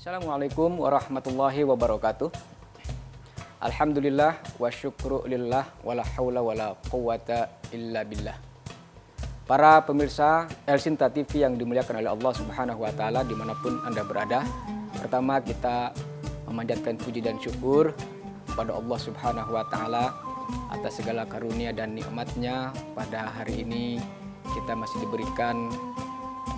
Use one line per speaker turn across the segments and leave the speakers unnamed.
Assalamualaikum warahmatullahi wabarakatuh. Alhamdulillah wa syukru lillah wala haula wala quwata illa billah. Para pemirsa El Sinta TV yang dimuliakan oleh Allah Subhanahu wa taala dimanapun Anda berada. Pertama kita memanjatkan puji dan syukur kepada Allah Subhanahu wa taala atas segala karunia dan nikmatnya. Pada hari ini kita masih diberikan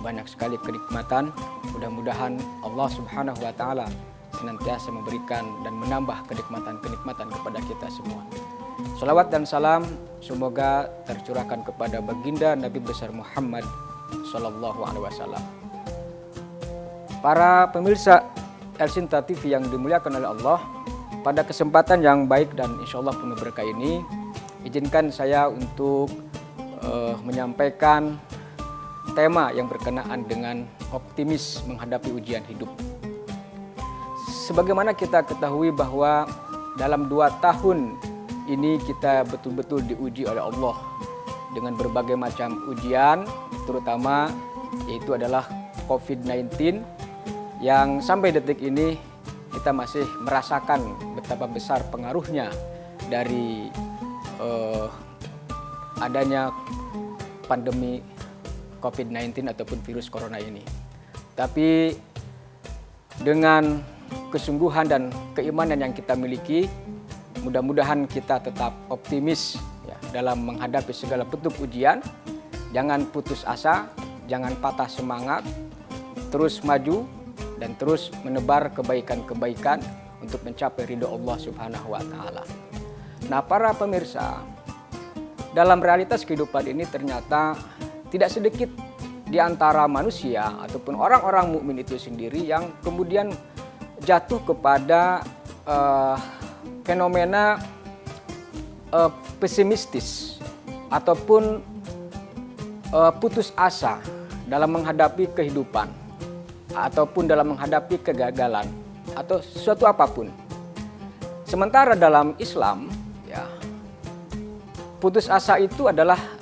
banyak sekali kenikmatan. Mudah-mudahan Allah Subhanahu wa taala senantiasa memberikan dan menambah kenikmatan-kenikmatan kepada kita semua. Salawat dan salam semoga tercurahkan kepada baginda Nabi besar Muhammad sallallahu alaihi wasallam. Para pemirsa El Sinta TV yang dimuliakan oleh Allah, pada kesempatan yang baik dan insya Allah penuh berkah ini, izinkan saya untuk menyampaikan tema yang berkenaan dengan optimis menghadapi ujian hidup. Sebagaimana kita ketahui bahwa dalam 2 tahun ini kita betul-betul diuji oleh Allah dengan berbagai macam ujian, terutama yaitu adalah COVID-19 yang sampai detik ini kita masih merasakan betapa besar pengaruhnya dari adanya pandemi COVID-19 ataupun virus corona ini. Tapi dengan kesungguhan dan keimanan yang kita miliki, mudah-mudahan kita tetap optimis ya, dalam menghadapi segala bentuk ujian. Jangan putus asa, jangan patah semangat, terus maju dan terus menebar kebaikan-kebaikan untuk mencapai ridho Allah Subhanahu wa taala. Nah, para pemirsa, dalam realitas kehidupan ini ternyata tidak sedikit di antara manusia ataupun orang-orang mukmin itu sendiri yang kemudian jatuh kepada fenomena pesimistis ataupun putus asa dalam menghadapi kehidupan ataupun dalam menghadapi kegagalan atau sesuatu apapun. Sementara dalam Islam, ya, putus asa itu adalah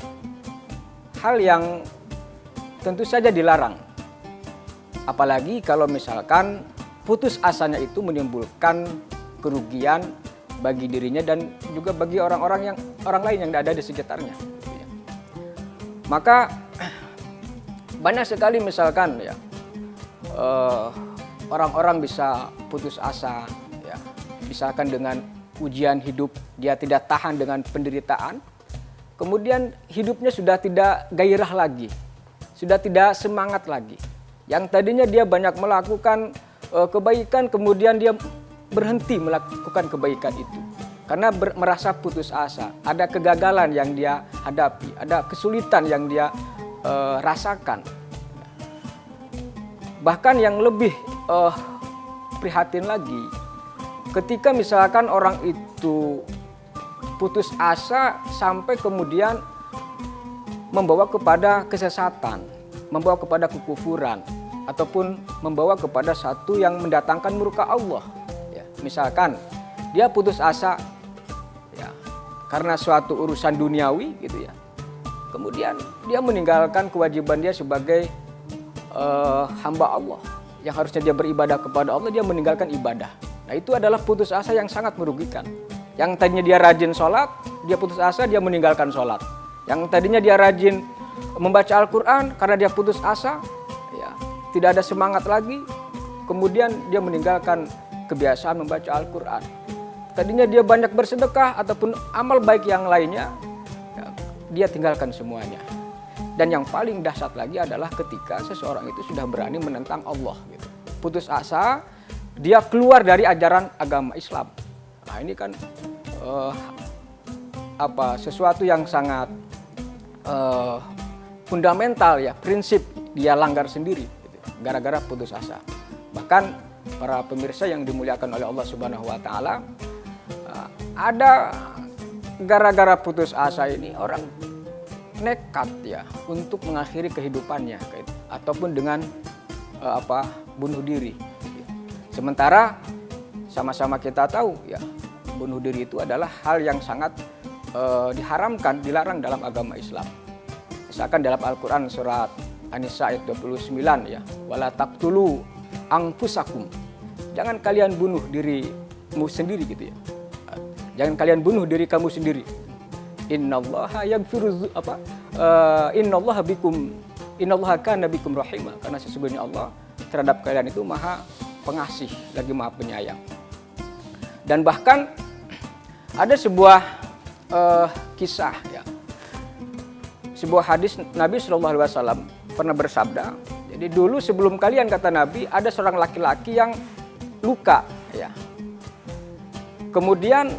hal yang tentu saja dilarang. Apalagi kalau misalkan putus asanya itu menimbulkan kerugian bagi dirinya dan juga bagi orang lain yang ada di sekitarnya. Maka banyak sekali misalkan ya orang-orang bisa putus asa ya, misalkan dengan ujian hidup dia tidak tahan dengan penderitaan. Kemudian hidupnya sudah tidak gairah lagi, sudah tidak semangat lagi. Yang tadinya dia banyak melakukan kebaikan, kemudian dia berhenti melakukan kebaikan itu. Karena merasa putus asa, ada kegagalan yang dia hadapi, ada kesulitan yang dia rasakan. Bahkan yang lebih prihatin lagi, ketika misalkan orang itu putus asa sampai kemudian membawa kepada kesesatan, membawa kepada kekufuran, ataupun membawa kepada satu yang mendatangkan murka Allah. Ya, misalkan dia putus asa ya, karena suatu urusan duniawi gitu ya. Kemudian dia meninggalkan kewajiban dia sebagai hamba Allah. Yang harusnya dia beribadah kepada Allah, dia meninggalkan ibadah. Nah, itu adalah putus asa yang sangat merugikan. Yang tadinya dia rajin sholat, dia putus asa, dia meninggalkan sholat. Yang tadinya dia rajin membaca Al-Quran, karena dia putus asa, ya, tidak ada semangat lagi, kemudian dia meninggalkan kebiasaan membaca Al-Quran. Tadinya dia banyak bersedekah ataupun amal baik yang lainnya, ya, dia tinggalkan semuanya. Dan yang paling dahsyat lagi adalah ketika seseorang itu sudah berani menentang Allah. Gitu. Putus asa, dia keluar dari ajaran agama Islam. Nah, ini kan sesuatu yang sangat fundamental ya, prinsip dia langgar sendiri gitu, gara-gara putus asa. Bahkan para pemirsa yang dimuliakan oleh Allah Subhanahu wa taala, ada gara-gara putus asa ini orang nekat ya untuk mengakhiri kehidupannya ataupun dengan bunuh diri. Sementara sama-sama kita tahu ya, bunuh diri itu adalah hal yang sangat diharamkan, dilarang dalam agama Islam. Misalkan dalam Al-Quran surat An-Nisa ayat 29 ya, wala taqtulu anfusakum, jangan kalian bunuh dirimu sendiri gitu ya. Jangan kalian bunuh diri kamu sendiri. Innallaha yaghfiru innallaha kana bikum rahimah. Karena sesungguhnya Allah terhadap kalian itu maha pengasih lagi maha penyayang. Dan bahkan ada sebuah kisah ya. Sebuah hadis Nabi SAW pernah bersabda. Jadi dulu sebelum kalian, kata Nabi, ada seorang laki-laki yang luka ya. Kemudian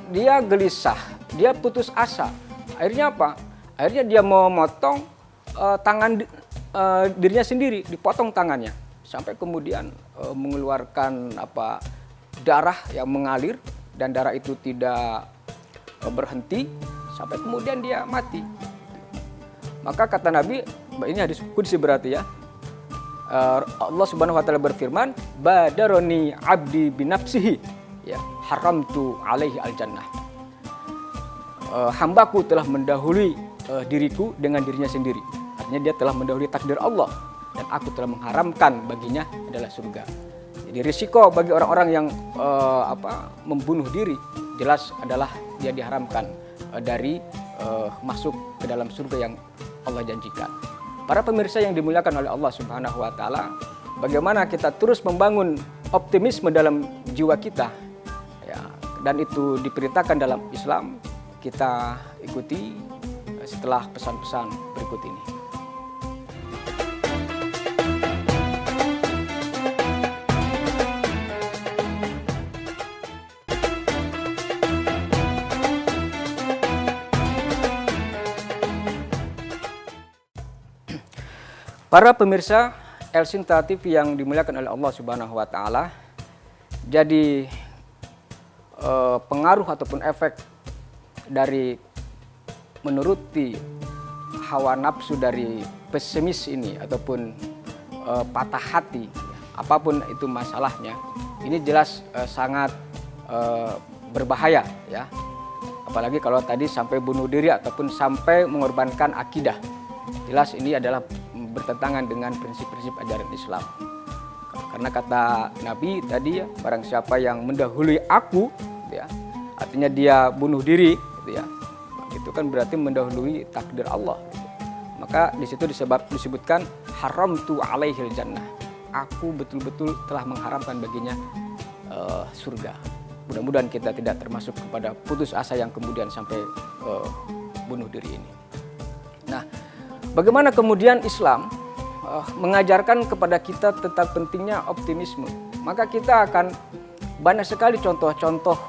dia gelisah, dia putus asa. Akhirnya apa? Akhirnya dia mau memotong tangan dirinya sendiri, dipotong tangannya. Sampai kemudian mengeluarkan darah yang mengalir, dan darah itu tidak berhenti sampai kemudian dia mati. Maka kata Nabi, ini hadis qudsi berarti ya. Allah Subhanahu wa taala berfirman, "Badaroni 'abdi binafsihi, ya, haramtu 'alaihi al-jannah." Hambaku telah mendahului diriku dengan dirinya sendiri. Artinya dia telah mendahului takdir Allah, dan aku telah mengharamkan baginya adalah surga. Jadi risiko bagi orang-orang yang membunuh diri jelas adalah dia diharamkan dari masuk ke dalam surga yang Allah janjikan. Para pemirsa yang dimuliakan oleh Allah Subhanahu wa taala, bagaimana kita terus membangun optimisme dalam jiwa kita ya, dan itu diperintahkan dalam Islam. Kita ikuti setelah pesan-pesan berikut ini. Para pemirsa El-Sinta TV yang dimuliakan oleh Allah Subhanahu wa taala, jadi pengaruh ataupun efek dari menuruti hawa nafsu dari pesimis ini ataupun patah hati, apapun itu masalahnya, ini jelas sangat berbahaya ya. Apalagi kalau tadi sampai bunuh diri ataupun sampai mengorbankan akidah. Jelas ini adalah bertentangan dengan prinsip-prinsip ajaran Islam. Karena kata Nabi tadi ya, barang siapa yang mendahului aku, gitu ya, artinya dia bunuh diri, gitu ya, itu kan berarti mendahului takdir Allah. Gitu. Maka di situ disebutkan haramtu alaihil jannah. Aku betul-betul telah mengharamkan baginya surga. Mudah-mudahan kita tidak termasuk kepada putus asa yang kemudian sampai bunuh diri ini. Nah, bagaimana kemudian Islam mengajarkan kepada kita tentang pentingnya optimisme? Maka kita akan banyak sekali contoh-contoh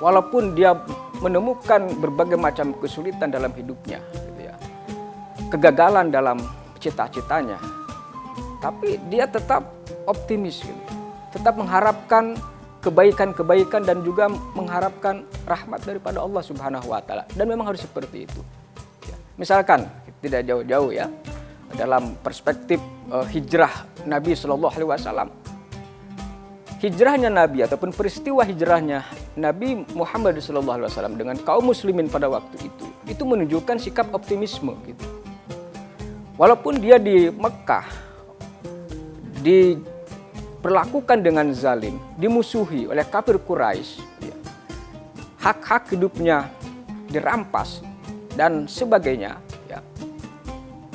walaupun dia menemukan berbagai macam kesulitan dalam hidupnya, gitu ya, kegagalan dalam cita-citanya, tapi dia tetap optimis, gitu. Tetap mengharapkan kebaikan-kebaikan dan juga mengharapkan rahmat daripada Allah Subhanahu wa taala. Dan memang harus seperti itu. Misalkan tidak jauh-jauh ya, dalam perspektif hijrah Nabi Shallallahu Alaihi Wasallam, hijrahnya Nabi ataupun peristiwa hijrahnya Nabi Muhammad Shallallahu Alaihi Wasallam dengan kaum muslimin pada waktu itu menunjukkan sikap optimisme gitu. Walaupun dia di Mekah diperlakukan dengan zalim, dimusuhi oleh kafir Quraisy, ya, hak-hak hidupnya dirampas dan sebagainya, ya.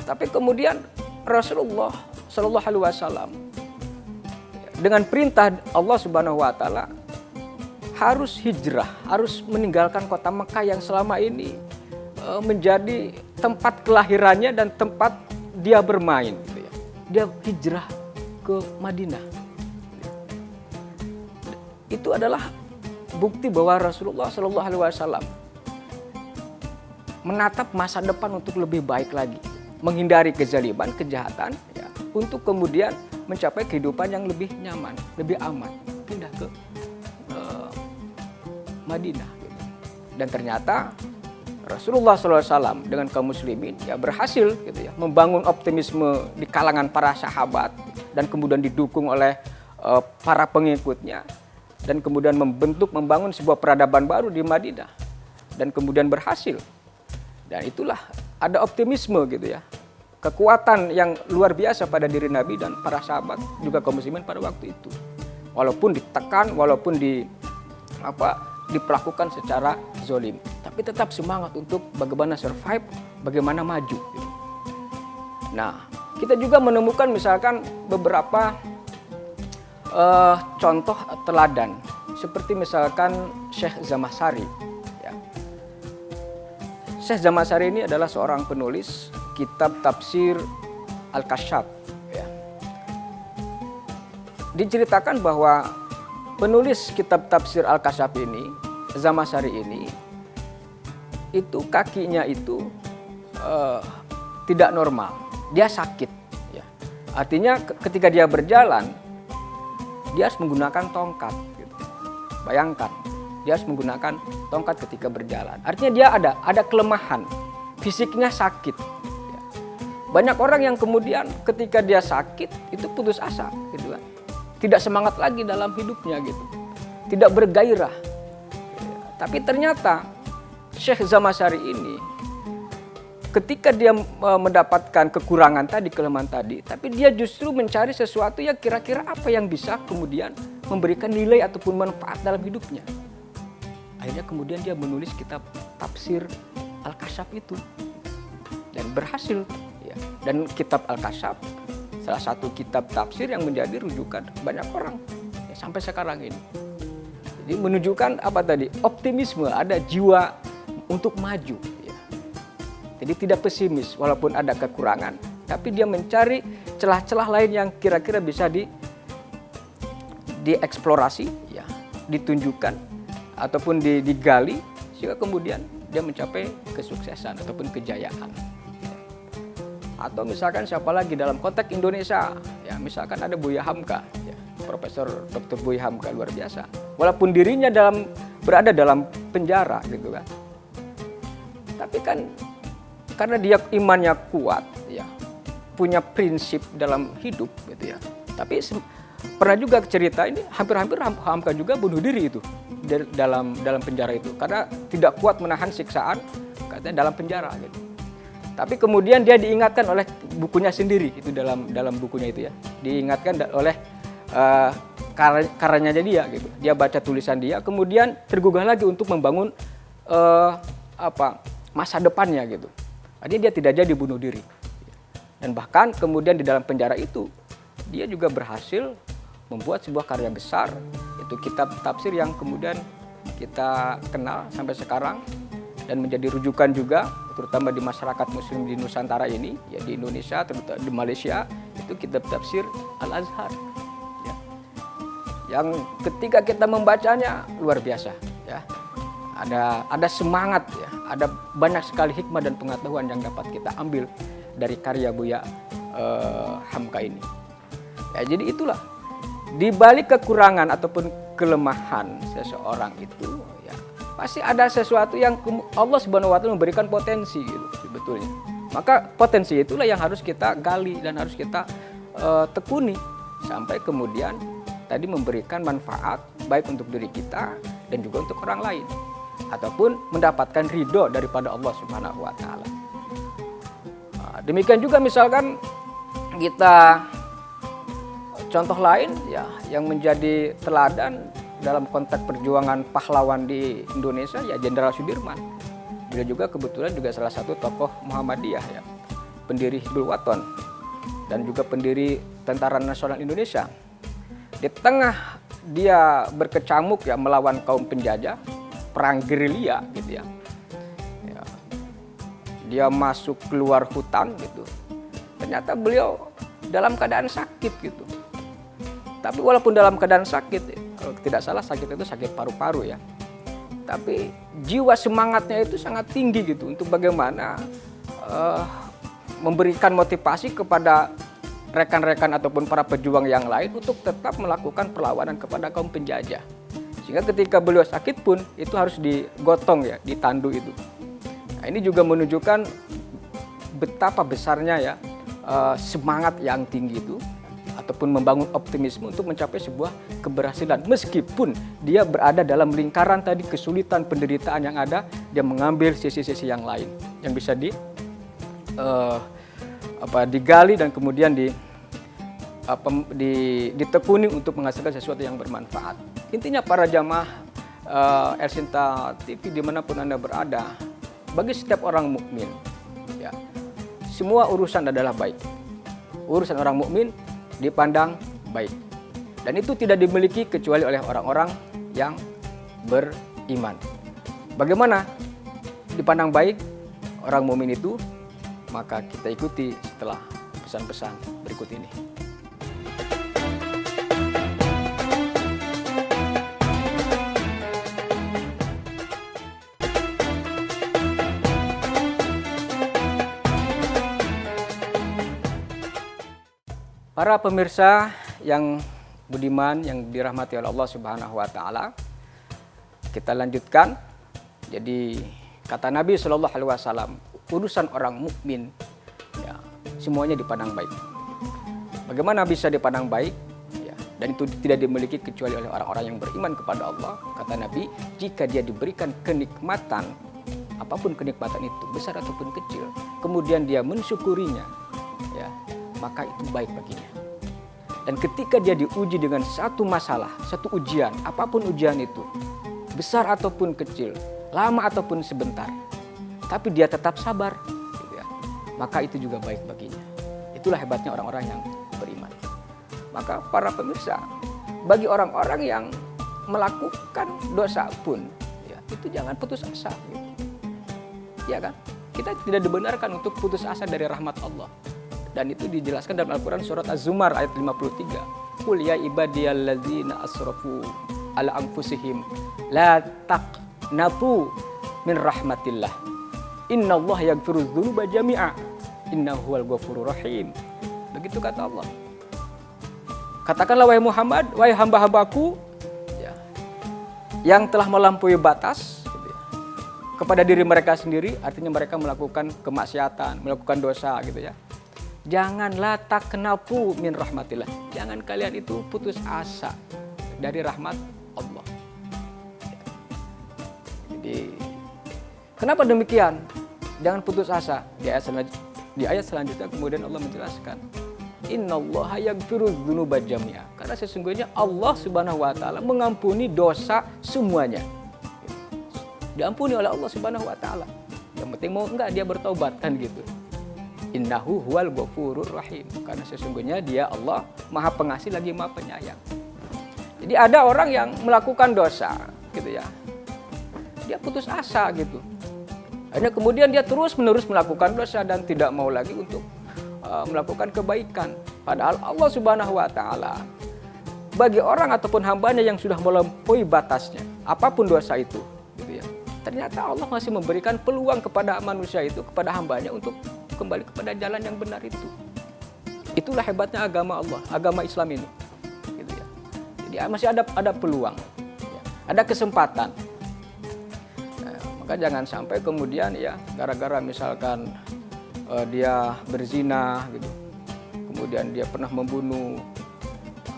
Tapi kemudian Rasulullah Shallallahu Alaihi Wasallam dengan perintah Allah Subhanahu Wa Taala harus hijrah, harus meninggalkan kota Mekah yang selama ini menjadi tempat kelahirannya dan tempat dia bermain. Gitu ya. Dia hijrah ke Madinah. Itu adalah bukti bahwa Rasulullah Shallallahu Alaihi Wasallam menatap masa depan untuk lebih baik lagi, menghindari kezaliman, kejahatan, ya, untuk kemudian mencapai kehidupan yang lebih nyaman, lebih aman, pindah ke Madinah. Gitu. Dan ternyata Rasulullah SAW dengan kaum muslimin ya berhasil gitu ya membangun optimisme di kalangan para sahabat dan kemudian didukung oleh para pengikutnya dan kemudian membangun sebuah peradaban baru di Madinah dan kemudian berhasil. Dan itulah ada optimisme gitu ya. Kekuatan yang luar biasa pada diri Nabi dan para sahabat juga kaum muslimin pada waktu itu. walaupun ditekan, walaupun diperlakukan secara zolim, tapi tetap semangat untuk bagaimana survive, bagaimana maju. Nah, kita juga menemukan misalkan beberapa contoh teladan, seperti misalkan Syekh Zamakhsyari. Ya. Syekh Zamakhsyari ini adalah seorang penulis kitab tafsir Al-Kasyaf. Ya. Diceritakan bahwa penulis kitab tafsir Al-Kasyaf ini, Zamakhsyari ini, itu kakinya itu tidak normal, dia sakit. Ya. Artinya ketika dia berjalan, dia harus menggunakan tongkat. Gitu. Bayangkan, dia harus menggunakan tongkat ketika berjalan. Artinya dia ada kelemahan, fisiknya sakit. Ya. Banyak orang yang kemudian ketika dia sakit itu putus asa, gitu kan. Tidak semangat lagi dalam hidupnya gitu, tidak bergairah. Tapi ternyata Syekh Zamakhsyari ini ketika dia mendapatkan kekurangan tadi, kelemahan tadi, tapi dia justru mencari sesuatu yang kira-kira apa yang bisa kemudian memberikan nilai ataupun manfaat dalam hidupnya. Akhirnya kemudian dia menulis kitab tafsir Al-Kasyaf itu dan berhasil. Ya. Dan kitab Al-Kasyaf salah satu kitab tafsir yang menjadi rujukan banyak orang ya, sampai sekarang ini. Jadi menunjukkan apa tadi? Optimisme, ada jiwa untuk maju. Ya. Jadi tidak pesimis walaupun ada kekurangan, tapi dia mencari celah-celah lain yang kira-kira bisa dieksplorasi, ya, ditunjukkan ataupun digali sehingga kemudian dia mencapai kesuksesan ataupun kejayaan. Atau misalkan siapa lagi dalam konteks Indonesia, ya misalkan ada Buya Hamka, ya, Profesor Dr. Buya Hamka luar biasa. Walaupun dirinya berada dalam penjara gitu kan. Tapi kan karena dia imannya kuat, ya, punya prinsip dalam hidup gitu ya. Tapi pernah juga cerita ini hampir-hampir Hamka juga bunuh diri itu dalam penjara itu karena tidak kuat menahan siksaan katanya dalam penjara gitu. Tapi kemudian dia diingatkan oleh bukunya sendiri, itu dalam bukunya itu ya. Diingatkan oleh karyanya dia gitu. Dia baca tulisan dia, kemudian tergugah lagi untuk membangun masa depannya gitu. Jadi dia tidak jadi bunuh diri. Dan bahkan kemudian di dalam penjara itu dia juga berhasil membuat sebuah karya besar, itu kitab tafsir yang kemudian kita kenal sampai sekarang dan menjadi rujukan juga terutama di masyarakat muslim di Nusantara ini, ya di Indonesia, terutama di Malaysia, itu kitab tafsir Al-Azhar. Ya. Yang ketika kita membacanya luar biasa, ya. Ada semangat, ya. Ada banyak sekali hikmah dan pengetahuan yang dapat kita ambil dari karya Buya Hamka ini. Ya, jadi itulah di balik kekurangan ataupun kelemahan seseorang itu, ya, pasti ada sesuatu yang Allah Subhanahu wa taala memberikan potensi gitu sebetulnya. Maka potensi itulah yang harus kita gali dan harus kita tekuni sampai kemudian tadi memberikan manfaat baik untuk diri kita dan juga untuk orang lain ataupun mendapatkan ridho daripada Allah Subhanahu wa taala. Demikian juga misalkan kita contoh lain ya yang menjadi teladan dalam konteks perjuangan pahlawan di Indonesia ya Jenderal Sudirman. Beliau juga kebetulan juga salah satu tokoh Muhammadiyah ya, pendiri Hizbul Wathan dan juga pendiri Tentara Nasional Indonesia. Di tengah dia berkecamuk ya melawan kaum penjajah, perang gerilya gitu ya. Dia masuk keluar hutan gitu. Ternyata beliau dalam keadaan sakit gitu. Tapi walaupun dalam keadaan sakit, kalau tidak salah sakit itu sakit paru-paru ya. Tapi jiwa semangatnya itu sangat tinggi gitu untuk bagaimana memberikan motivasi kepada rekan-rekan ataupun para pejuang yang lain untuk tetap melakukan perlawanan kepada kaum penjajah. Sehingga ketika beliau sakit pun itu harus digotong ya, ditandu itu. Nah, ini juga menunjukkan betapa besarnya ya semangat yang tinggi itu ataupun membangun optimisme untuk mencapai sebuah keberhasilan meskipun dia berada dalam lingkaran tadi kesulitan penderitaan yang ada, dia mengambil sisi-sisi yang lain yang bisa digali dan kemudian ditekuni untuk menghasilkan sesuatu yang bermanfaat. Intinya para jamaah El Sinta TV dimanapun Anda berada, bagi setiap orang mukmin, ya, semua urusan adalah baik. Urusan orang mukmin dipandang baik. Dan itu tidak dimiliki kecuali oleh orang-orang yang beriman. Bagaimana dipandang baik orang mukmin itu? Maka kita ikuti setelah pesan-pesan berikut ini. Para pemirsa yang budiman, yang dirahmati oleh Allah Subhanahu wa taala, kita lanjutkan. Jadi kata Nabi Shallallahu alaihi wasallam, urusan orang mukmin, ya, semuanya dipandang baik. Bagaimana bisa dipandang baik? Ya, dan itu tidak dimiliki kecuali oleh orang-orang yang beriman kepada Allah. Kata Nabi, jika dia diberikan kenikmatan, apapun kenikmatan itu, besar ataupun kecil, kemudian dia mensyukurinya, ya, maka itu baik baginya. Dan ketika dia diuji dengan satu masalah, satu ujian, apapun ujian itu, besar ataupun kecil, lama ataupun sebentar, tapi dia tetap sabar, gitu ya, maka itu juga baik baginya. Itulah hebatnya orang-orang yang beriman. Maka para pemirsa, bagi orang-orang yang melakukan dosa pun, ya, itu jangan putus asa, gitu. Ya kan? Kita tidak dibenarkan untuk putus asa dari rahmat Allah. Dan itu dijelaskan dalam Al-Quran surat Az-Zumar ayat 53. Qul ya ibadiyalladzina asrafu ala anfusihim la taqnatu min rahmatillah. Innallaha yaghfiru dzunuba jami'a. Innahu huwal ghafurur rahim. Begitu kata Allah. Katakanlah wahai Muhammad, wahai hamba-hambaku, ya, yang telah melampaui batas, gitu ya, kepada diri mereka sendiri, artinya mereka melakukan kemaksiatan, melakukan dosa, gitu ya. Janganlah taqnatu min rahmatillah. Jangan kalian itu putus asa dari rahmat Allah. Jadi, kenapa demikian? Jangan putus asa. Di ayat selanjutnya kemudian Allah menjelaskan, Innallaha yaghfiru dzunuba jami'a. Karena sesungguhnya Allah Subhanahu wa taala mengampuni dosa semuanya. Diampuni oleh Allah Subhanahu wa taala. Yang penting mau enggak dia bertobat, kan gitu. Innahu huwal ghafurur rahim. Karena sesungguhnya dia Allah Maha Pengasih lagi Maha Penyayang. Jadi ada orang yang melakukan dosa, gitu ya. Dia putus asa gitu. Akhirnya kemudian dia terus-menerus melakukan dosa dan tidak mau lagi untuk melakukan kebaikan. Padahal Allah Subhanahu wa taala bagi orang ataupun hambanya yang sudah melampaui batasnya, apapun dosa itu, gitu ya. Ternyata Allah masih memberikan peluang kepada manusia itu, kepada hambanya untuk kembali kepada jalan yang benar itu. Itulah hebatnya agama Allah, agama Islam ini, gitu ya. Jadi masih ada peluang, ya, ada kesempatan. Nah, maka jangan sampai kemudian ya gara-gara misalkan dia berzina, gitu, kemudian dia pernah membunuh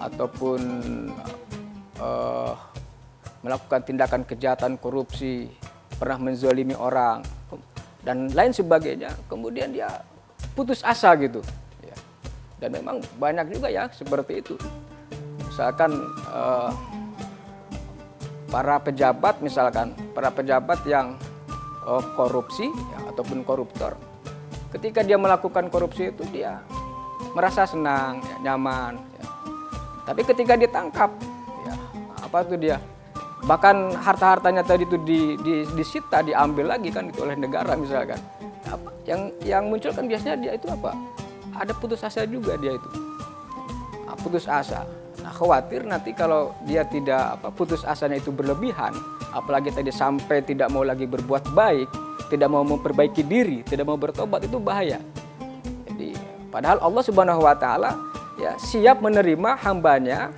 ataupun melakukan tindakan kejahatan, korupsi, pernah menzalimi orang dan lain sebagainya, kemudian dia putus asa gitu ya. Dan memang banyak juga ya seperti itu. Misalkan para pejabat yang korupsi ya, ataupun koruptor, ketika dia melakukan korupsi itu dia merasa senang, ya, nyaman ya. Tapi ketika ditangkap ya, apa tuh dia, bahkan harta-hartanya tadi itu disita, diambil lagi kan itu oleh negara misalkan. Apa yang muncul kan biasanya dia itu apa? Ada putus asa juga dia itu. Nah, putus asa. Nah, khawatir nanti kalau dia tidak putus asanya itu berlebihan, apalagi tadi sampai tidak mau lagi berbuat baik, tidak mau memperbaiki diri, tidak mau bertobat, itu bahaya. Jadi padahal Allah Subhanahu wa taala ya siap menerima hambanya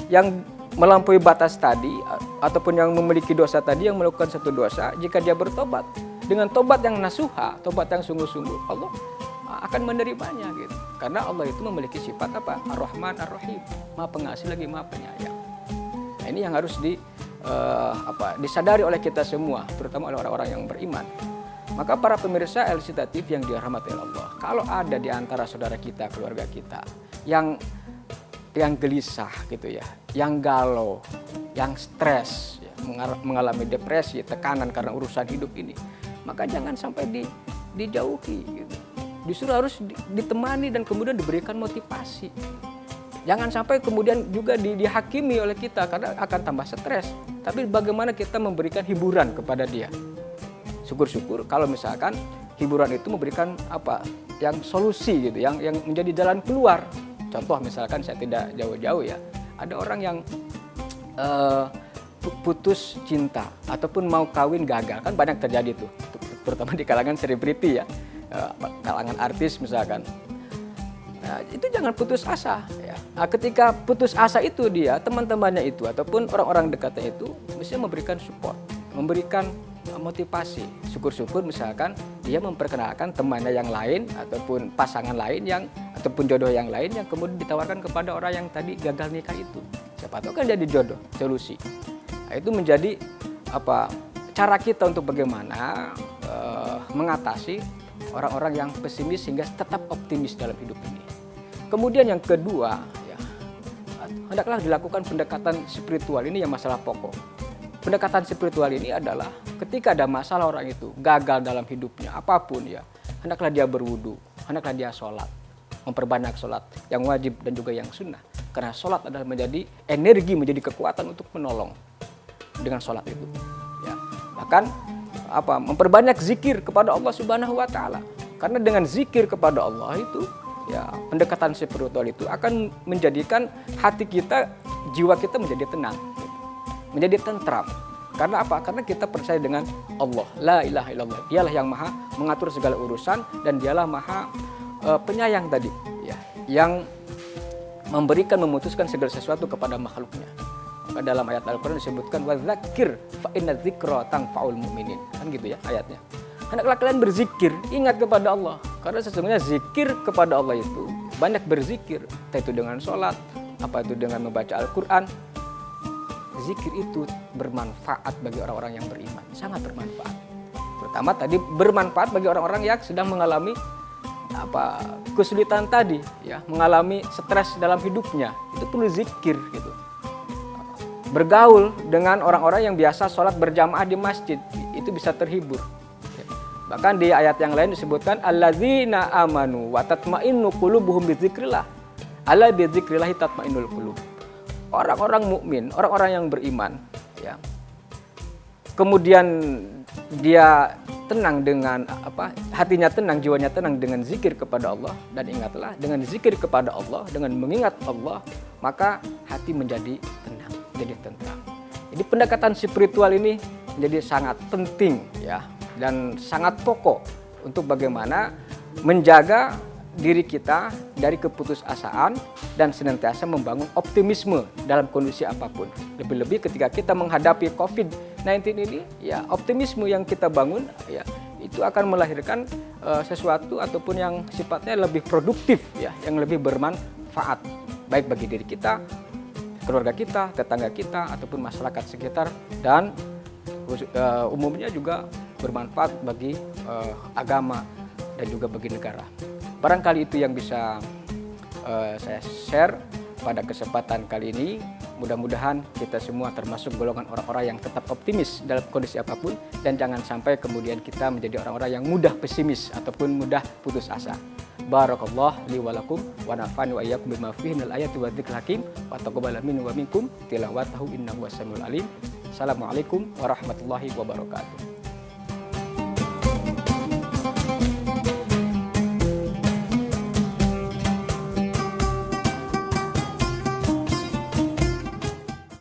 yang melampaui batas tadi ataupun yang memiliki dosa tadi, yang melakukan satu dosa, jika dia bertobat dengan tobat yang nasuha, tobat yang sungguh-sungguh, Allah akan menerimanya gitu. Karena Allah itu memiliki sifat apa? Ar-Rahman Ar-Rahim, Maha Pengasih lagi Maha Penyayang. Nah, ini yang harus disadari oleh kita semua, terutama oleh orang-orang yang beriman. Maka para pemirsa El Sinta TV yang dirahmati Allah, kalau ada di antara saudara kita, keluarga kita yang yang gelisah gitu ya, yang galau, yang stres, ya, mengalami depresi, tekanan karena urusan hidup ini, maka jangan sampai dijauhi gitu. Justru harus ditemani dan kemudian diberikan motivasi. Jangan sampai kemudian juga dihakimi oleh kita karena akan tambah stres. Tapi bagaimana kita memberikan hiburan kepada dia. Syukur-syukur kalau misalkan hiburan itu memberikan yang solusi gitu, yang menjadi jalan keluar. Contoh misalkan saya tidak jauh-jauh ya, ada orang yang putus cinta ataupun mau kawin gagal, kan banyak terjadi tuh, terutama di kalangan selebriti ya, kalangan artis misalkan. Nah, itu jangan putus asa ya. Nah, ketika putus asa itu dia, teman-temannya itu ataupun orang-orang dekatnya itu mesti memberikan support, memberikan motivasi. Syukur-syukur misalkan dia memperkenalkan temannya yang lain ataupun pasangan lain ataupun jodoh yang lain yang kemudian ditawarkan kepada orang yang tadi gagal nikah itu. Siapa tahu kan jadi jodoh, solusi. Nah, itu menjadi cara kita untuk bagaimana mengatasi orang-orang yang pesimis sehingga tetap optimis dalam hidup ini. Kemudian yang kedua, ya, hendaklah dilakukan pendekatan spiritual. Ini yang masalah pokok. Pendekatan spiritual ini adalah ketika ada masalah orang itu gagal dalam hidupnya apapun ya, hendaklah dia berwudu, hendaklah dia sholat, memperbanyak sholat yang wajib dan juga yang sunnah. Karena sholat adalah menjadi energi, menjadi kekuatan untuk menolong dengan sholat itu. Ya, bahkan memperbanyak zikir kepada Allah Subhanahu Wa Taala. Karena dengan zikir kepada Allah itu, ya pendekatan spiritual itu akan menjadikan hati kita, jiwa kita menjadi tenang, menjadi tentram. Karena apa? Karena kita percaya dengan Allah, la ilaha illallah. Dialah yang maha mengatur segala urusan dan dialah maha penyayang tadi, ya, yang memberikan, memutuskan segala sesuatu kepada makhluknya. Maka dalam ayat Al-Quran disebutkan wadzakir fa inna dzikra tanfa'ul mu'minin. Kan gitu ya ayatnya. Hendaklah kalian berzikir, ingat kepada Allah. Karena sesungguhnya zikir kepada Allah itu banyak berzikir, entah itu dengan sholat, apa itu dengan membaca Al-Quran. Zikir itu bermanfaat bagi orang-orang yang beriman, sangat bermanfaat. Terutama tadi bermanfaat bagi orang-orang yang sedang mengalami kesulitan tadi, ya, mengalami stres dalam hidupnya. Itu perlu zikir gitu. Bergaul dengan orang-orang yang biasa sholat berjamaah di masjid, itu bisa terhibur. Bahkan di ayat yang lain disebutkan alladzina amanu wa tatma'innu qulubuhum bidzikrillah. Ala bidzikrillah tatma'innul qulub. Orang-orang mukmin, orang-orang yang beriman, ya. Kemudian dia tenang dengan hatinya tenang, jiwanya tenang dengan zikir kepada Allah. Dan ingatlah, dengan zikir kepada Allah, dengan mengingat Allah, maka hati menjadi tenang, jadi tentram. Jadi pendekatan spiritual ini menjadi sangat penting, ya, dan sangat pokok untuk bagaimana menjaga diri kita dari keputusasaan dan senantiasa membangun optimisme dalam kondisi apapun. Lebih-lebih ketika kita menghadapi COVID-19 ini, ya, optimisme yang kita bangun, ya, itu akan melahirkan sesuatu ataupun yang sifatnya lebih produktif, ya, yang lebih bermanfaat baik bagi diri kita, keluarga kita, tetangga kita ataupun masyarakat sekitar, dan umumnya juga bermanfaat bagi agama dan juga bagi negara. Barangkali itu yang bisa saya share pada kesempatan kali ini. Mudah-mudahan kita semua termasuk golongan orang-orang yang tetap optimis dalam kondisi apapun, dan jangan sampai kemudian kita menjadi orang-orang yang mudah pesimis ataupun mudah putus asa. Barakallah li wa lakum wa nafa'ani wa iyyakum bima fihi minal ayati wa dzikril hakim wa taqabbal minni wa minkum tilawatahu innahu was samiul alim. Assalamualaikum warahmatullahi wabarakatuh.